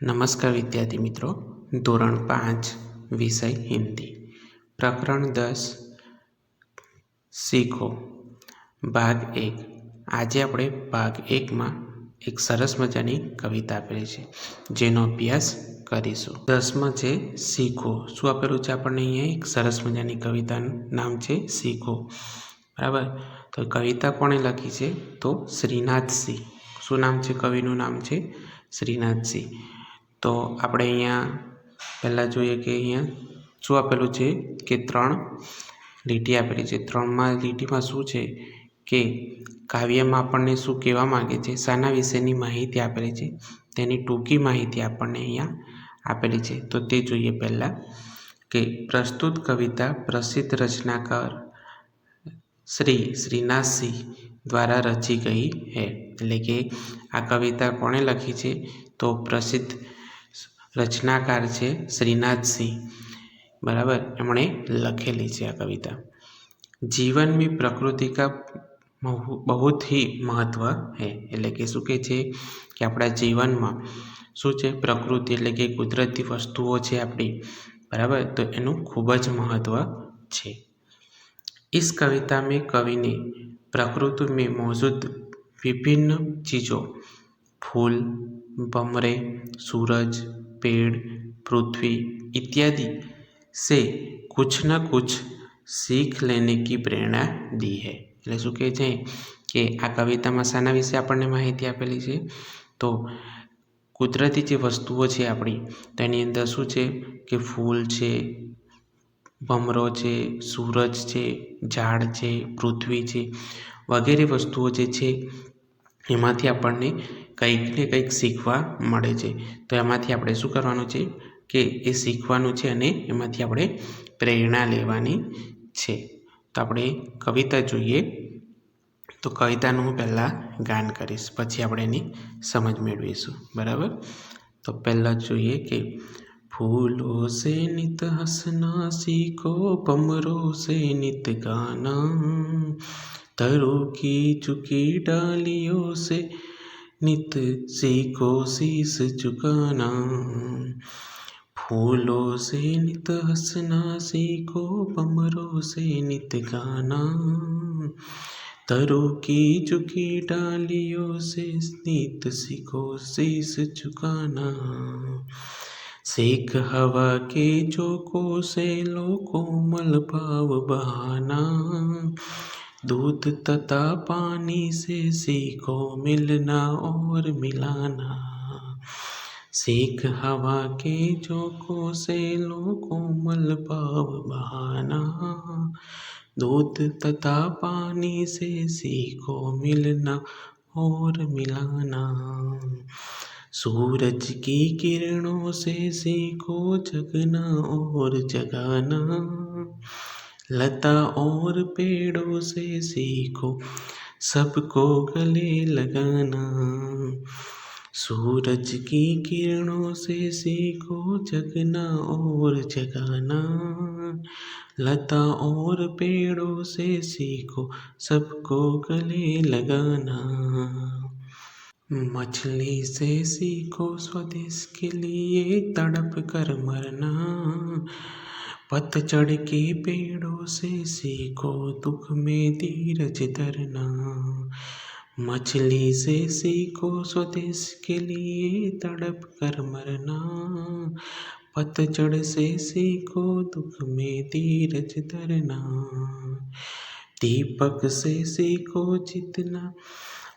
नमस्कार विद्यार्थी मित्रों, धोरण 5 विषय हिंदी प्रकरण 10 सीखो भाग 1। आज આપણે ભાગ 1 માં એક સરસ મજાની કવિતા આપેલી છે જેનો અભ્યાસ કરીશું। 10માં છે શીખો। શું આપેલું છે આપણને? અહીંયા એક સરસ મજાની કવિતાનું નામ છે શીખો, બરાબર। તો કવિતા કોણે લખી છે? તો શ્રીનાથ સિંહ। શું નામ છે કવિનું? નામ છે શ્રીનાથ સિંહ। तो આપણે અહીંયા પહેલાં જોઈએ કે અહીંયા શું આપેલું છે કે 3 લીટી આપેલી છે। 3માં લીટીમાં શું છે કે કાવ્યમાં આપણને શું કહેવા માગે છે, શાના વિશેની માહિતી આપેલી છે તેની ટૂંકી માહિતી આપણને અહીંયા આપેલી છે। તો તે જોઈએ પહેલાં કે પ્રસ્તુત કવિતા પ્રસિદ્ધ रचनाकार श्री श्रीनाथ सिंह द्वारा रची गई है। એટલે કે આ કવિતા કોણે લખી છે? તો પ્રસિદ્ધ रचनाकार है श्रीनाथ सिंह, बराबर। एमणे लखेली है आ कविता। जीवन में प्रकृति का बहुत ही महत्व है। एटले के शुं कहे छे कि आपणा जीवन में शुं छे? प्रकृति एटले के कुदरती वस्तुओं छे आपणी, बराबर। तो एनुं खूब ज महत्व छे। इस कविता में कवि ने प्रकृति में मौजूद विभिन्न चीज़ों, फूल, भंवरे, सूरज, पेड़, पृथ्वी इत्यादि से कुछ न कुछ सीख लेने की प्रेरणा दी है। એટલે શું કહે છે કે આ કવિતામાં શાના વિશે આપણને માહિતી આપેલી છે? તો કુદરતી જે વસ્તુઓ છે આપણી, તો એની અંદર શું છે કે ફૂલ છે, ભમરો છે, સૂરજ છે, ઝાડ છે, પૃથ્વી છે વગેરે વસ્તુઓ જે છે એમાંથી આપણને કંઈક ને કંઈક શીખવા મળે છે। તો એમાંથી આપણે શું કરવાનું છે કે એ શીખવાનું છે અને એમાંથી આપણે પ્રેરણા લેવાની છે। તો આપણે કવિતા જોઈએ। તો કવિતાનું હું પહેલાં ગાન કરીશ, પછી આપણે એની સમજ મેળવીશું, બરાબર। તો પહેલાં જોઈએ કે फूलों से नित हंसना सीखो, भंवरों से नित गाना, तरों की झुकी डालियों से नित सीखो शीस झुकाना। फूलों से नित हंसना सीखो, भंवरों से नित गाना, तरों की झुकी डालियों से नित सीखो शीस झुकाना। सीख हवा के झोंकों से लो कोमल भाव बहाना, दूध तथा पानी से सीखो मिलना और मिलाना। सीख हवा के झोंकों से लो कोमल भाव बहाना, दूध तथा पानी से सीखो मिलना और मिलाना। सूरज की किरणों से सीखो जगना और जगाना, लता और पेड़ों से सीखो सबको गले लगाना। सूरज की किरणों से सीखो जगना और जगाना, लता और पेड़ों से सीखो सबको गले लगाना। मछली से सीखो स्वदेश के लिए तड़प कर मरना, पतझड़ के पेड़ों से सीखो दुख में धीरज धरना। मछली से सीखो स्वदेश के लिए तड़प कर मरना, पतझड़ से सीखो दुख में धीरज धरना। दीपक से सीखो जितना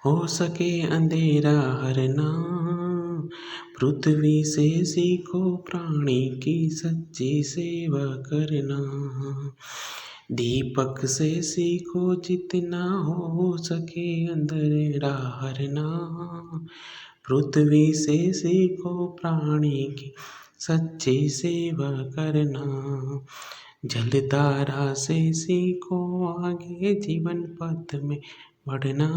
हो सके अंधेरा हरना, पृथ्वी से सीखो प्राणी की सच्ची सेवा करना। दीपक से सीखो जितना हो सके अंधेरा हरना, पृथ्वी से सीखो प्राणी की सच्ची सेवा करना। जलधारा से सीखो आगे जीवन पथ में बढ़ना,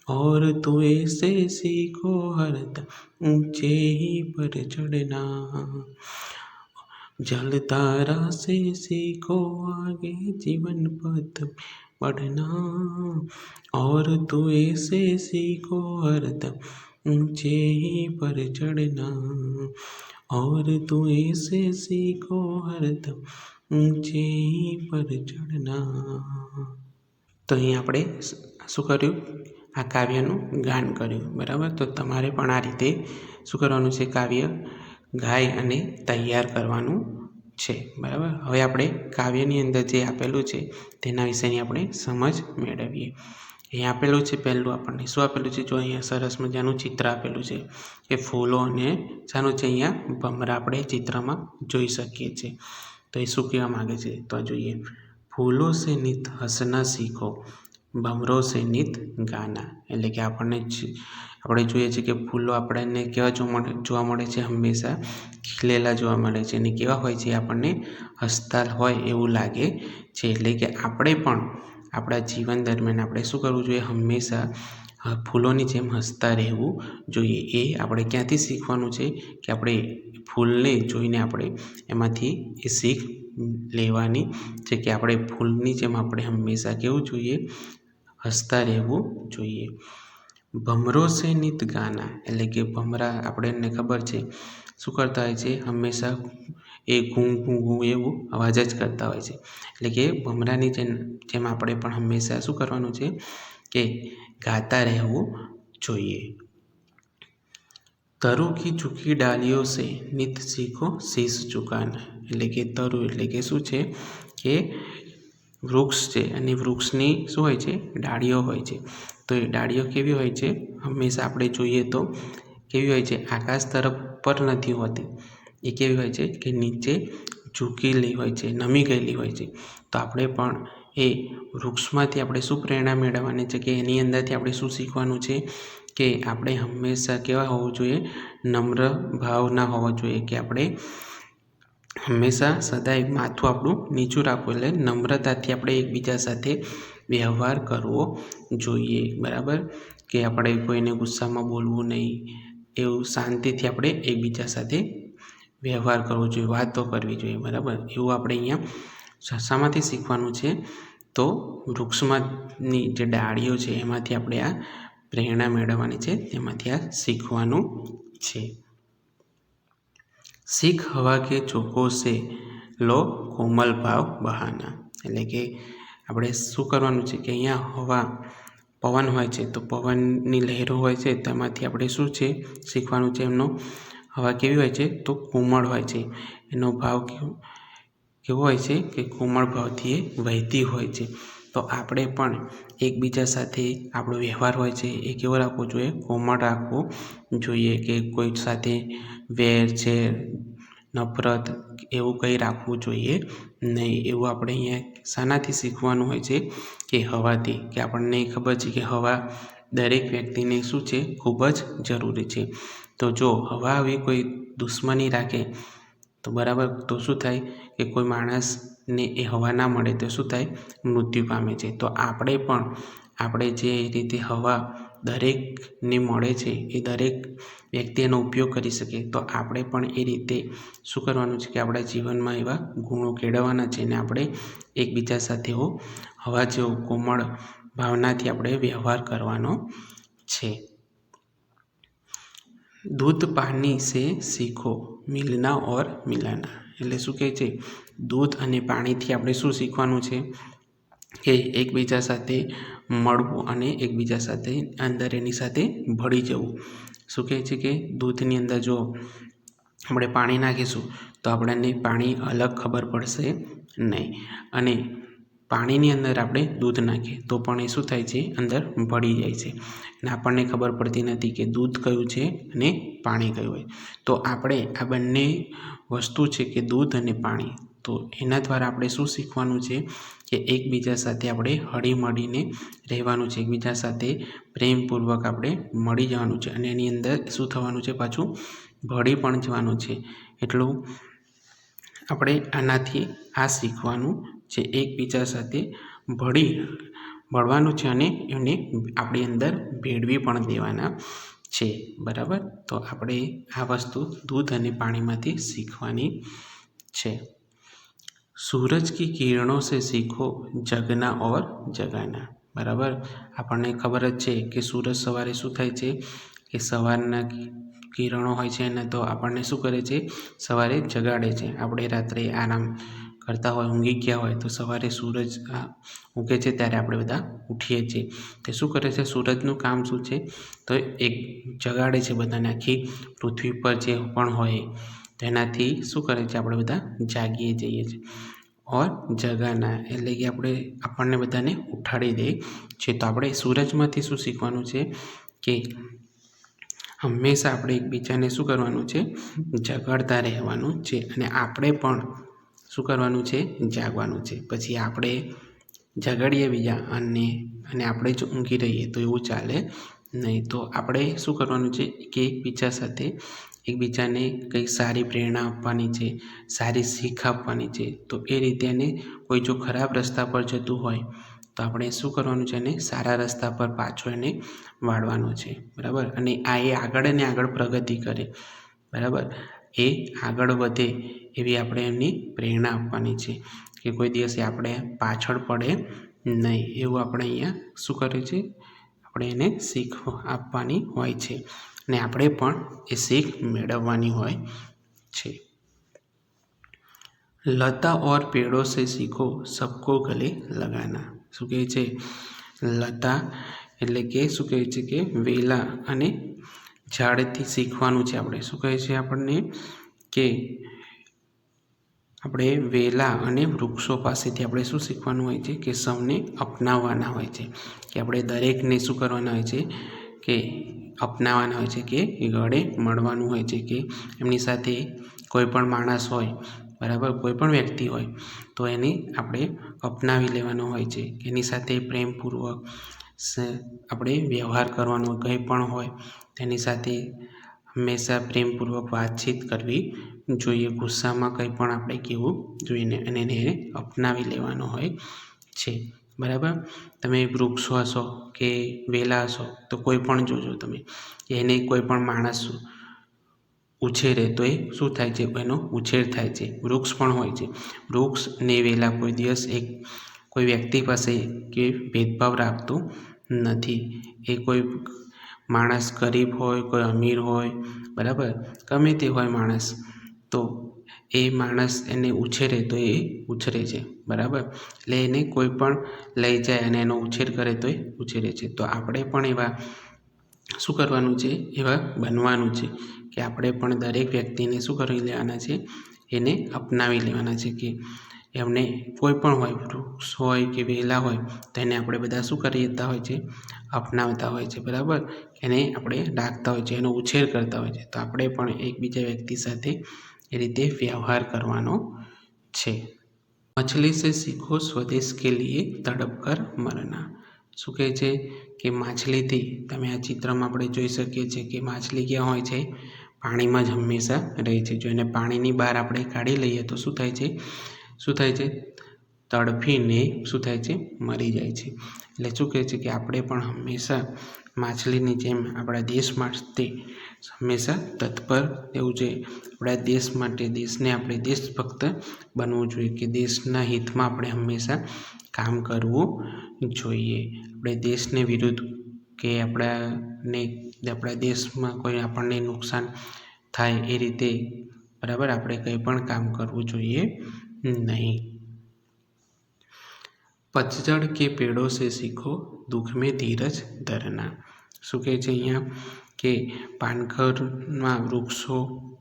और धुएं से सीखो हरदम ऊंचे ही पर चढ़ना। जलधारा से सीखो आगे जीवन पथ में बढ़ना, और धुएं से सीखो हरदम ऊंचे ही पर चढ़ना और तो ऐसे सीखो हरदम ऊंचे ही पर चढ़ना। તો અહીં આપણે શું કર્યું, આ કાવ્યનું ગાન કર્યું, બરાબર। તો તમારે પણ આ રીતે શું કરવાનું છે, કાવ્ય ગાઈ અને તૈયાર કરવાનું છે, બરાબર। હવે આપણે કાવ્યની અંદર જે આપેલું છે તેના વિશેની આપણે સમજ મેળવીએ। અહીં આપેલું છે પહેલું આપણને શું આપેલું છે, જો અહીંયા સરસ મજાનું ચિત્ર આપેલું છે કે ફૂલો અને શાનું છે, અહીંયા ભમરા આપણે ચિત્રમાં જોઈ શકીએ છીએ। તો એ શું કહેવા માગે છે, તો જોઈએ, ફૂલો સે નિત હસના સીખો ભમરો સે નિત ગાના। એટલે કે આપણે જોઈએ છીએ કે ફૂલો આપણને કેવા જોવા મળે છે, હંમેશા ખીલેલા જોવા મળે છે અને કેવા હોય છે, આપણને હસતા હોય એવું લાગે છે। એટલે કે આપણે પણ આપણા જીવન દરમિયાન આપણે શું કરવું જોઈએ, હંમેશા ફૂલોની જેમ હસતા રહેવું જોઈએ। એ આપણે ક્યાંથી શીખવાનું છે કે આપણે ફૂલને જોઈને આપણે એમાંથી એ શીખ લેવાની છે કે આપણે ફૂલની જેમ આપણે હંમેશા કેવું જોઈએ, હસતા રહેવું જોઈએ। ભમરો સે નિત ગાના, એટલે કે ભમરા આપણને ખબર છે શું કરતા હોય છે, હંમેશા એ ઘૂં ઘૂં ઘૂં એવું અવાજ જ કરતા હોય છે। એટલે કે ભમરાની જેમ આપણે પણ હંમેશા શું કરવાનું છે કે ગાતા રહેવું જોઈએ। તરુ કી ઝુકી ડાલીઓ સે નિત સીખો શીશ ઝુકાના। એટલે કે તરુ એટલે કે શું છે કે વૃક્ષ છે અને વૃક્ષની શું હોય છે, ડાળીઓ હોય છે। તો એ ડાળીઓ કેવી હોય છે, હંમેશા આપણે જોઈએ તો કેવી હોય છે, આકાશ તરફ પર નથી હોતી, એ કેવી હોય છે કે નીચે ઝૂકેલી હોય છે, નમી ગયેલી હોય છે। તો આપણે પણ એ વૃક્ષમાંથી આપણે શું પ્રેરણા મેળવવાની છે કે એની અંદરથી આપણે શું શીખવાનું છે કે આપણે હંમેશા કેવા હોવું જોઈએ, નમ્ર ભાવ ના હોવો જોઈએ કે આપણે હંમેશા સદાય માથું આપણું નીચું રાખવું, એટલે નમ્રતાથી આપણે એકબીજા સાથે વ્યવહાર કરવો જોઈએ, બરાબર। કે આપણે કોઈને ગુસ્સામાં બોલવું નહીં, એવું શાંતિથી આપણે એકબીજા સાથે વ્યવહાર કરવો જોઈએ, વાતો કરવી જોઈએ, બરાબર। એવું આપણે અહીંયા શામાંથી શીખવાનું છે, તો વૃક્ષમાંની જે ડાળીઓ છે એમાંથી આપણે આ પ્રેરણા મેળવવાની છે, તેમાંથી આ શીખવાનું છે। શીખ હવા કે ચોકો સે લો કોમલ ભાવ બહાના। એટલે કે આપણે શું કરવાનું છે કે અહીંયા હવા પવન હોય છે, તો પવનની લહેરો હોય છે, તેમાંથી આપણે શું છે શીખવાનું છે, એમનો હવા કેવી હોય છે, તો કોમળ હોય છે, એનો ભાવ કેવો હોય છે કે કોમળ ભાવથી એ વહેતી હોય છે। તો આપણે પણ એકબીજા સાથે આપણો વ્યવહાર હોય છે એ કેવો રાખવો જોઈએ, કોમળ રાખવો જોઈએ, કે કોઈ સાથે વેર છે, નફરત એવું કંઈ રાખવું જોઈએ નહીં। એવું આપણે અહીંયા શાનાથી શીખવાનું હોય છે કે હવાથી, કે આપણને ખબર છે કે હવા દરેક વ્યક્તિને શું છે, ખૂબ જ જરૂરી છે। તો જો હવા આવી કોઈ દુશ્મની રાખે તો બરાબર, તો શું થાય કે કોઈ માણસને એ હવા ના મળે તો શું થાય, મૃત્યુ પામે છે। તો આપણે પણ આપણે જે રીતે હવા દરેકને મળે છે એ દરેક વ્યક્તિ એનો ઉપયોગ કરી શકે, તો આપણે પણ એ રીતે શું કરવાનું છે કે આપણા જીવનમાં એવા ગુણો કેળવવાના છે અને આપણે એકબીજા સાથે હવા જેવો કોમળ ભાવનાથી આપણે વ્યવહાર કરવાનો છે। દૂધ પાણી સે શીખો મિલના ઓર મિલાના। એટલે શું કહે છે, દૂધ અને પાણીથી આપણે શું શીખવાનું છે કે એકબીજા સાથે મળવું અને એકબીજા સાથે અંદર એની સાથે ભળી જવું। શું કહે છે કે દૂધની અંદર જો આપણે પાણી નાખીશું તો આપણને પાણી અલગ ખબર પડશે નહીં, અને પાણીની અંદર આપણે દૂધ નાખીએ તો પણ એ શું થાય છે, અંદર ભળી જાય છે અને આપણને ખબર પડતી નથી કે દૂધ કયું છે અને પાણી કયું હોય। તો આપણે આ બંને વસ્તુ છે કે દૂધ અને પાણી, તો એના દ્વારા આપણે શું શીખવાનું છે કે એકબીજા સાથે આપણે હળી મળીને રહેવાનું છે, એકબીજા સાથે પ્રેમપૂર્વક આપણે મળી જવાનું છે અને એની અંદર શું થવાનું છે, પાછું ભળી પણ જવાનું છે। એટલું આપણે આનાથી આ શીખવાનું છે, એકબીજા સાથે ભળવાનું છે અને એને આપણી અંદર ભેળવી પણ દેવાના છે, બરાબર। તો આપણે આ વસ્તુ દૂધ અને પાણીમાંથી શીખવાની છે। सूरज की किरणों से सीखो जगना और जगाना। बराबर, આપણને ખબર જ છે કે સૂરજ સવારે શું થાય છે કે કે સવારના કિરણો હોય છે એને તો આપણને શું કરે છે, સવારે જગાડે છે. આપણે રાત્રે આરામ કરતા હોય, ઊંઘી ગયા હોય તો સવારે સૂરજ ઉગે છે ત્યારે આપણે બધા ઉઠીએ છીએ. તે શું કરે છે, સૂરજનું કામ શું છે, તો એક જગાડે છે બધાને. આખી પૃથ્વી પર જે પણ હોય તેનાથી શું કરે છે, આપણે બધા જાગીએ જઈએ છીએ. ઓર જગાના એટલે કે આપણને બધાને ઉઠાડી દે છે. તો આપણે સૂરજમાંથી શું શીખવાનું છે કે હંમેશા આપણે એકબીજાને શું કરવાનું છે, જગાડતા રહેવાનું છે. અને આપણે પણ શું કરવાનું છે, જાગવાનું છે. પછી આપણે જગાડીએ બીજા અને આપણે જ ઊંઘી રહીએ તો એવું ચાલે નહીં. તો આપણે શું કરવાનું છે કે એકબીજાને કંઈક સારી પ્રેરણા આપવાની છે, સારી શીખ આપવાની છે. તો એ રીતે એને કોઈ જો ખરાબ રસ્તા પર જતું હોય તો આપણે શું કરવાનું છે, એને સારા રસ્તા પર પાછો એને વાળવાનો છે. બરાબર. અને એ આગળ ને આગળ પ્રગતિ કરે. બરાબર. એ આગળ વધે એવી આપણે એમની પ્રેરણા આપવાની છે કે કોઈ દિવસે આપણે પાછળ પડે નહીં. એવું આપણે અહીંયા શું કરે છે, આપણે એને શીખ આપવાની હોય છે. અને આપણે પણ એ શીખ મેળવવાની હોય છે. લતા ઓર પેડો સે શીખો સબકો ગલે લગાના. શું કહે છે, લતા એટલે કે શું કહે છે કે વેલા અને ઝાડથી શીખવાનું છે. આપણે શું કહે છે, આપણને કે આપણે વેલા અને વૃક્ષો પાસેથી આપણે શું શીખવાનું હોય છે કે સૌને અપનાવવાના હોય છે. કે આપણે દરેકને શું કરવાના હોય છે કે અપનાવવાના હોય છે, કે ગળે મળવાનું હોય છે. કે એમની સાથે કોઈ પણ માણસ હોય, બરાબર, કોઈ પણ વ્યક્તિ હોય તો એને આપણે અપનાવી લેવાનો હોય છે. એની સાથે પ્રેમપૂર્વક આપણે વ્યવહાર કરવાનો, કંઈ પણ હોય તેની સાથે હંમેશા પ્રેમપૂર્વક વાતચીત કરવી જોઈએ. ગુસ્સામાં કંઈ પણ આપણે કહેવું જોઈએ અને એને અપનાવી લેવાનો હોય છે. બરાબર. તમે વૃક્ષ હશો કે વેલા હશો તો કોઈ પણ જોજો તમે, એને કોઈ પણ માણસ ઉછેરે તો એ શું થાય છે, એનો ઉછેર થાય છે. વૃક્ષ પણ હોય છે. વૃક્ષ ને વેલા કોઈ દિવસ કોઈ વ્યક્તિ પાસે કે ભેદભાવ રાખતું નથી. એ કોઈ માણસ ગરીબ હોય, કોઈ અમીર હોય, બરાબર, ગમે તે હોય માણસ, તો એ માણસ એને ઉછેરે તો એ ઉછરે છે. બરાબર. એટલે એને કોઈ પણ લઈ જાય અને એનો ઉછેર કરે તો એ ઉછેરે છે. તો આપણે પણ એવા શું કરવાનું છે, એવા બનવાનું છે કે આપણે પણ દરેક વ્યક્તિને શું કરી લેવાના છે, એને અપનાવી લેવાના છે. કે એમને કોઈ પણ હોય, વૃક્ષ હોય કે વેલા હોય, તો એને આપણે બધા શું કરી દેતા હોય છે, અપનાવતા હોય છે. બરાબર. એને આપણે રાખતા હોય છે, એનો ઉછેર કરતા હોય છે. તો આપણે પણ એકબીજા વ્યક્તિ સાથે એ રીતે વ્યવહાર કરવાનો છે. મછલી સે શીખો સ્વદેશ કે લીએ તડપ કર મરના. શું કહે છે કે માછલીથી, તમે આ ચિત્રમાં આપણે જોઈ શકીએ છીએ કે માછલી ક્યાં હોય છે, પાણીમાં જ હંમેશા રહે છે. જો એને પાણીની બહાર આપણે કાઢી લઈએ તો શું થાય છે, તડફીને શું થાય છે, મરી જાય છે. એટલે શું કહે છે કે આપણે પણ હંમેશા માછલીની જેમ આપણા દેશ માટે હંમેશા તત્પર રહેવું જોઈએ. આપણા દેશ માટે, દેશને આપણે દેશભક્ત બનવું જોઈએ. કે દેશના હિતમાં આપણે હંમેશા કામ કરવું જોઈએ. આપણે દેશને વિરુદ્ધ કે આપણા દેશમાં કોઈ આપણને નુકસાન થાય એ રીતે, બરાબર, આપણે કંઈ પણ કામ કરવું જોઈએ નહીં. પતઝડ કે પેડો સે શીખો દુઃખ મેં ધીરજ ધરના. શું કહે છે અહીંયા કે પાનખરમાં વૃક્ષો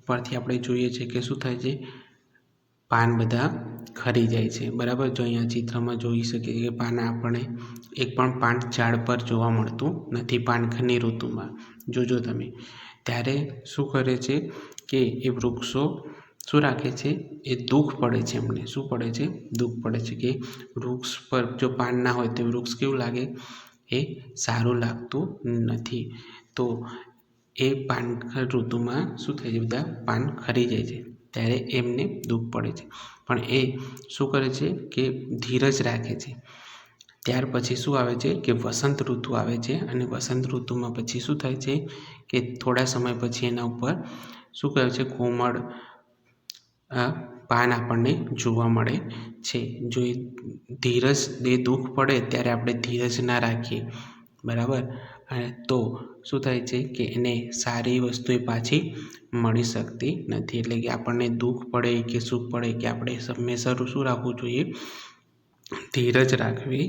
પરથી આપણે જોઈએ છે કે શું થાય છે, પાન બધા ખરી જાય છે. બરાબર. જો અહીંયા ચિત્રમાં જોઈ શકીએ કે આપણને એક પણ પાન ઝાડ પર જોવા મળતું નથી પાનખરની ઋતુમાં. જોજો તમે. ત્યારે શું કરે છે કે એ વૃક્ષો શું રાખે છે, એ દુઃખ પડે છે એમને. શું પડે છે, દુઃખ પડે છે કે વૃક્ષ પર જો પાન ના હોય તો વૃક્ષ કેવું લાગે, એ સારું લાગતું નથી. તો એ પાનખર ઋતુમાં શું થાય છે, બધા પાન ખરી જાય છે ત્યારે એમને દુઃખ પડે છે. પણ એ શું કરે છે કે ધીરજ રાખે છે. ત્યાર પછી શું આવે છે કે વસંત ઋતુ આવે છે. અને વસંત ઋતુમાં પછી શું થાય છે કે થોડા સમય પછી એના ઉપર શું કહે છે, કોમળ પાન આપણને જોવા મળે છે. જો એ દુઃખ પડે ત્યારે આપણે ધીરજ ના રાખીએ, બરાબર, તો શું થાય છે કે એને સારી વસ્તુ એ પાછી મળી શકતી નથી. એટલે કે આપણને દુઃખ પડે કે સુખ પડે કે આપણે હંમેશા શું રાખવું જોઈએ, ધીરજ રાખવી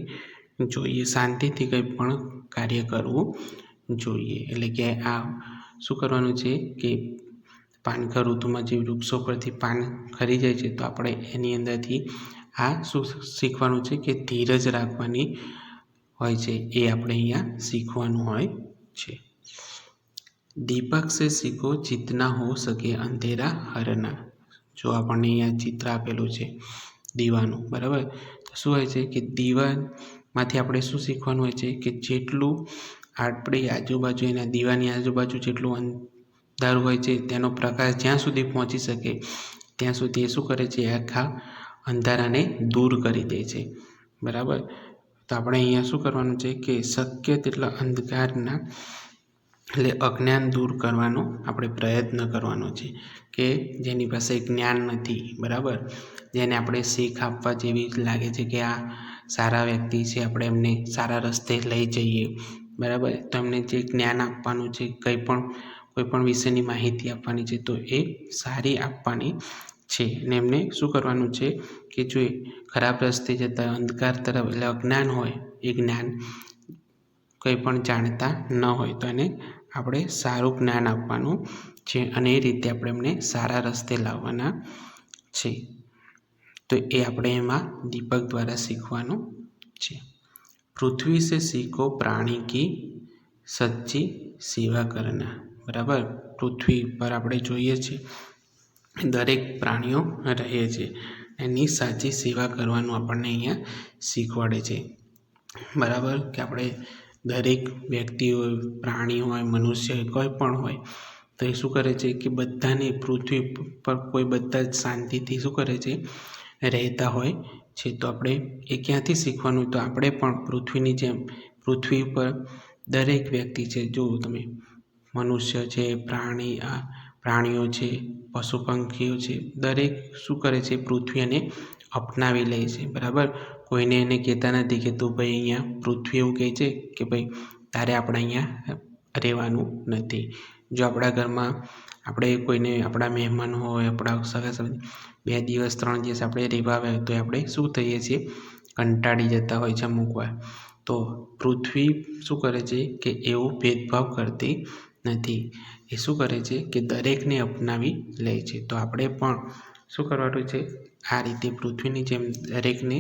જોઈએ, શાંતિથી કંઈ પણ કાર્ય કરવું જોઈએ. એટલે કે આ શું કરવાનું છે કે પાનખર ઋતુમાં જે વૃક્ષો પરથી પાન ખરી જાય છે તો આપણે એની અંદરથી આ શું શીખવાનું છે કે ધીરજ રાખવાની હોય છે, એ આપણે અહીંયા શીખવાનું હોય છે. દીપક સે સીખો જીતના હો સકે અંધેરા હરના. જો આપણને અહીંયા ચિત્ર આપેલું છે દીવાનું, બરાબર. શું હોય છે કે દીવામાંથી આપણે શું શીખવાનું હોય છે કે જેટલું આપણી આજુબાજુ એના દીવાની આજુબાજુ જેટલું અંધારું હોય છે તેનો પ્રકાશ જ્યાં સુધી પહોંચી શકે ત્યાં સુધી એ શું કરે છે, આખા અંધારાને દૂર કરી દે છે, બરાબર. તો આપણે અહીંયા શું કરવાનું છે કે શક્ય તેટલા અંધકારના એટલે અજ્ઞાન દૂર કરવાનો આપણે પ્રયત્ન કરવાનો છે, કે જેની પાસે જ્ઞાન નથી, બરાબર, જેને આપણે શીખ આપવા જેવી લાગે છે કે આ સારા વ્યક્તિ છે, આપણે એમને સારા રસ્તે લઈ જઈએ, બરાબર. તો એમને જે જ્ઞાન આપવાનું છે, કોઈ પણ વિષયની માહિતી આપવાની છે તો એ સારી આપવાની છે. અને એમને શું કરવાનું છે કે જો એ ખરાબ રસ્તે જતા અંધકાર તરફ એટલે અજ્ઞાન હોય, એ જ્ઞાન કંઈ પણ જાણતા ન હોય તો એને આપણે સારું જ્ઞાન આપવાનું છે અને એ રીતે આપણે એમને સારા રસ્તે લાવવાના છે. તો એ આપણે એમાં દીપક દ્વારા શીખવાનું છે. પૃથ્વી સે સીખો પ્રાણી કી સચ્ચી સેવા કરના. બરાબર. પૃથ્વી પર આપણે જોઈએ છીએ દરેક પ્રાણીઓ રહે છે, એની સાચી સેવા કરવાનું આપણને અહીંયા શીખવાડે છે, બરાબર. કે આપણે દરેક વ્યક્તિ હોય, પ્રાણી હોય, મનુષ્ય હોય, કોઈ પણ હોય તો એ શું કરે છે કે બધાને પૃથ્વી પર કોઈ બધા જ શાંતિથી શું કરે છે, રહેતા હોય છે. તો આપણે એ ક્યાંથી શીખવાનું, તો આપણે પણ પૃથ્વીની જેમ પૃથ્વી પર દરેક વ્યક્તિ છે, જો તમે મનુષ્ય છે, પ્રાણીઓ છે, પશુ પંખીઓ છે, દરેક શું કરે છે, પૃથ્વી એને અપનાવી લે છે, બરાબર. કોઈને એને કહેતા નથી કે તું ભાઈ અહીંયા પૃથ્વી એવું કહે છે કે ભાઈ તારે આપણે અહીંયા રહેવાનું નથી. જો આપણા ઘરમાં આપણે કોઈને આપણા મહેમાન હોય, આપણા સગા સંબંધી 2 દિવસ 3 દિવસ આપણે રહેવા આવે તો આપણે શું થઈએ છીએ, કંટાળી જતા હોય છે અમુક વાર. તો પૃથ્વી શું કરે છે કે એવું ભેદભાવ કરતી નથી, એ શું કરે છે કે દરેકને અપનાવી લે છે. તો આપણે પણ શું કરવાનું છે, આ રીતે પૃથ્વીની જેમ દરેકને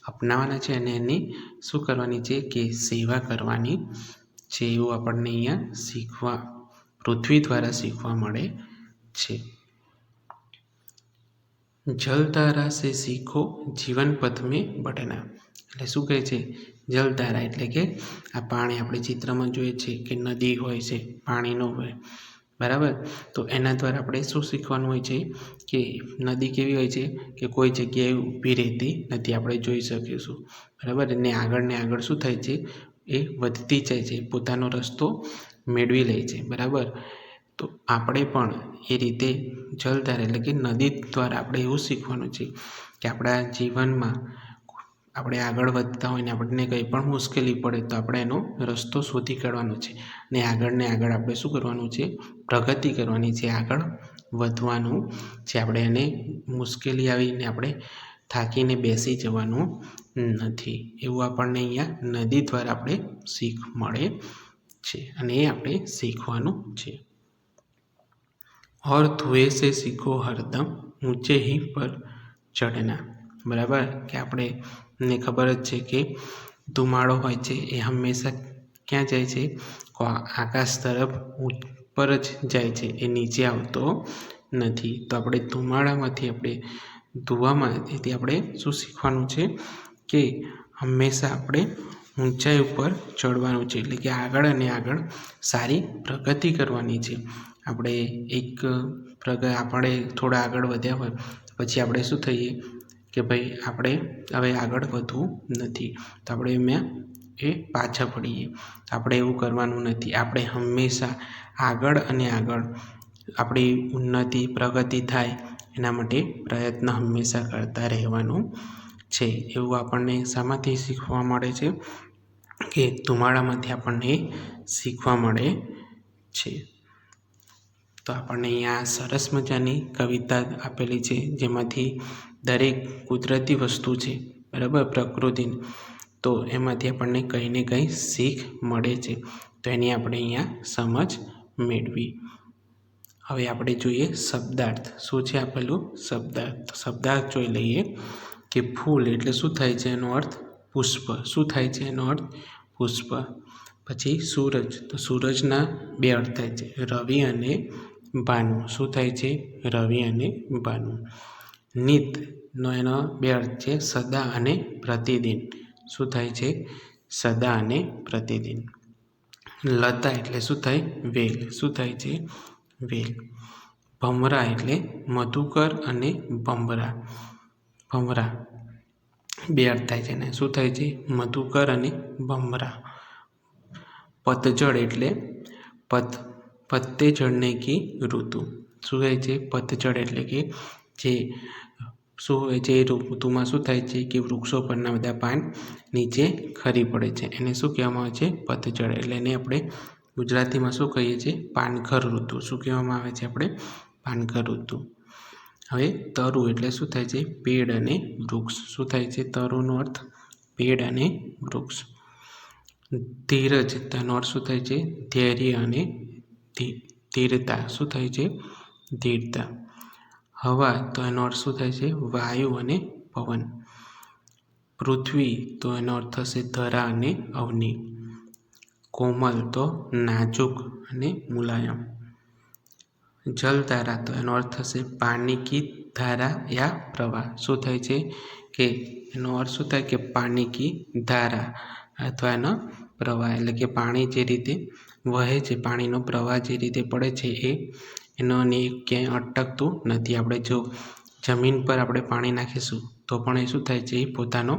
અપનાવવાના છે અને એની શું કરવાની છે કે સેવા કરવાની છે. એવું આપણને અહીંયા પૃથ્વી દ્વારા શીખવા મળે છે. જલધારા સે સીખો જીવન પથ મેં બઢના. એટલે શું કહે છે, જલધારા એટલે કે આ પાણી આપણે ચિત્રમાં જોઈએ છે કે નદી હોય છે, પાણીનો હોય, બરાબર. તો એના દ્વારા આપણે શું શીખવાનું હોય છે કે નદી કેવી હોય છે કે કોઈ જગ્યાએ ઊભી રહેતી નથી, આપણે જોઈ શકીશું, બરાબર. અને આગળ શું થાય છે, એ વધતી જાય છે, પોતાનો રસ્તો મેળવી લે છે, બરાબર. તો આપણે પણ એ રીતે જલધારા એટલે કે નદી દ્વારા આપણે એવું શીખવાનું છે કે આપણા જીવનમાં આપણે આગળ વધતા હોય ને આપણને કંઈ પણ મુશ્કેલી પડે તો આપણે એનો રસ્તો શોધી કાઢવાનો છે ને આગળ આપણે શું કરવાનું છે, પ્રગતિ કરવાની છે, આગળ વધવાનું છે. આપણે એને મુશ્કેલી આવીને આપણે થાકીને બેસી જવાનું નથી. એવું આપણને અહીંયા નદી દ્વારા આપણે શીખ મળે છે અને એ આપણે શીખવાનું છે. और धुएं से सीखो हरदम ऊंचे ही पर चढ़ना. બરાબર. કે આપણને ખબર જ છે કે ધુમાડો હોય છે એ હંમેશા ક્યાં જાય છે, આકાશ તરફ ઉપર જ જાય છે, એ નીચે આવતો નથી. તો આપણે ધુવામાંથી આપણે શું શીખવાનું છે કે હંમેશા આપણે ઊંચાઈ ઉપર ચડવાનું છે, એટલે કે આગળ અને આગળ સારી પ્રગતિ કરવાની છે. આપણે થોડા આગળ વધ્યા હોય પછી આપણે શું થઈએ કે ભાઈ આપણે હવે આગળ વધવું નથી, તો આપણે પાછા પડીએ. આપણે એવું કરવાનું નથી. આપણે હંમેશા આગળ અને આગળ આપણી ઉન્નતિ પ્રગતિ થાય એના માટે પ્રયત્ન હંમેશા કરતા રહેવાનું છે. એવું આપણને શામાંથી શીખવા મળે છે, કે ધુમાડામાંથી આપણને શીખવા મળે છે. તો આપણને અહીંયા સરસ મજાની કવિતા આપેલી છે, જેમાંથી દરેક કુદરતી વસ્તુ છે, બરાબર, પ્રકૃતિની, તો એમાંથી આપણને કંઈ ને કંઈ શીખ મળે છે. તો એની આપણે અહીંયા સમજ મેળવી. હવે આપણે જોઈએ શબ્દાર્થ. શું છે આપેલું? શબ્દાર્થ. શબ્દાર્થ જોઈ લઈએ કે ફૂલ એટલે શું થાય છે? એનો અર્થ પુષ્પ. શું થાય છે એનો અર્થ? પુષ્પ. પછી સૂરજ, તો સૂરજના બે અર્થ થાય છે, રવિ અને ભાનુ. શું થાય છે? રવિ અને ભાનુ. નિતનો એનો બે અર્થ છે, સદા અને પ્રતિદિન. શું થાય છે? સદા અને પ્રતિદિન. લતા એટલે શું થાય? વેલ. શું થાય છે? વેલ. ભમરા એટલે મધુકર અને ભમરા. ભમરા બે અર્થ થાય છે ને. શું થાય છે? મધુકર અને ભમરા. પતઝડ એટલે પત્તે ઝડને કી ઋતુ. શું થાય છે? પતઝડ એટલે કે જે શું હોય છે, એ ઋતુમાં શું થાય છે કે વૃક્ષો પરના બધા પાન નીચે ખરી પડે છે, એને શું કહેવામાં આવે છે? પતઝડ. એટલે એને આપણે ગુજરાતીમાં શું કહીએ છીએ? પાનખર ઋતુ. શું કહેવામાં આવે છે આપણે? પાનખર ઋતુ. હવે તરુ એટલે શું થાય છે? પેડ અને વૃક્ષ. શું થાય છે તરુનો અર્થ? પેડ અને વૃક્ષ. ધીરજ, તેનો અર્થ શું થાય છે? ધૈર્ય અને ધીરતા. શું થાય છે? ધીરતા. હવા, તો એનો અર્થ શું થાય છે? વાયુ અને પવન. પૃથ્વી, તો એનો અર્થ થશે ધરા અને અગ્નિ. કોમલ, તો નાજુક અને મુલાયમ. જલધારા, તો એનો અર્થ થશે પાણી કી ધારા યા પ્રવાહ. શું થાય છે કે એનો અર્થ શું થાય કે પાણી કી ધારા અથવા એનો પ્રવાહ, એટલે કે પાણી જે રીતે વહે છે, પાણીનો પ્રવાહ જે રીતે પડે છે, એનો ક્યાંય અટકતું નથી. આપણે જો જમીન પર આપણે પાણી નાખીશું તો પણ એ શું થાય છે? એ પોતાનો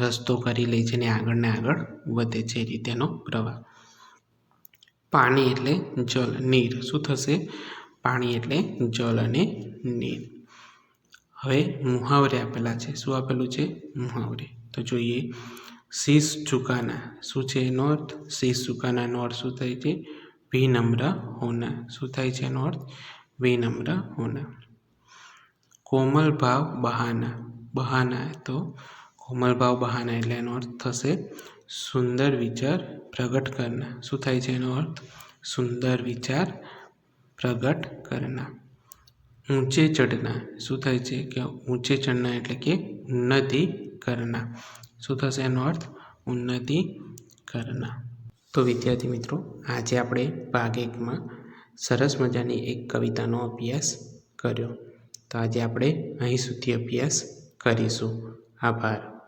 રસ્તો કરી લે છે ને આગળ ને આગળ વધે છે, એ રીતેનો પ્રવાહ. પાણી એટલે જલ, નીર. શું થશે? પાણી એટલે જલ અને નીર. હવે મુહાવરે આપેલા છે. શું આપેલું છે? મુહાવરે. તો જોઈએ શીશ ઝુકાના. શું છે એનો અર્થ? શીશ ઝુકાનાનો અર્થ શું થાય છે? વિનમ્ર હોના. શું થાય છે એનો અર્થ? વિનમ્ર હોના. કોમલ ભાવ બહાના. બહાના, તો કોમલ ભાવ બહાના એટલે એનો અર્થ થશે સુંદર વિચાર પ્રગટ કરના. શું થાય છે એનો અર્થ? સુંદર વિચાર પ્રગટ કરના. ઊંચે ચઢના. શું થાય છે કે ઊંચે ચઢના એટલે કે ઉન્નતિ કરના. શું થશે એનો અર્થ? ઉન્નતિ કરના. તો વિદ્યાર્થી મિત્રો, આજે આપણે ભાગ 1માં સરસ મજાની એક કવિતાનો અભ્યાસ કર્યો. તો આજે આપણે અહીં સુધી અભ્યાસ કરીશું. આભાર.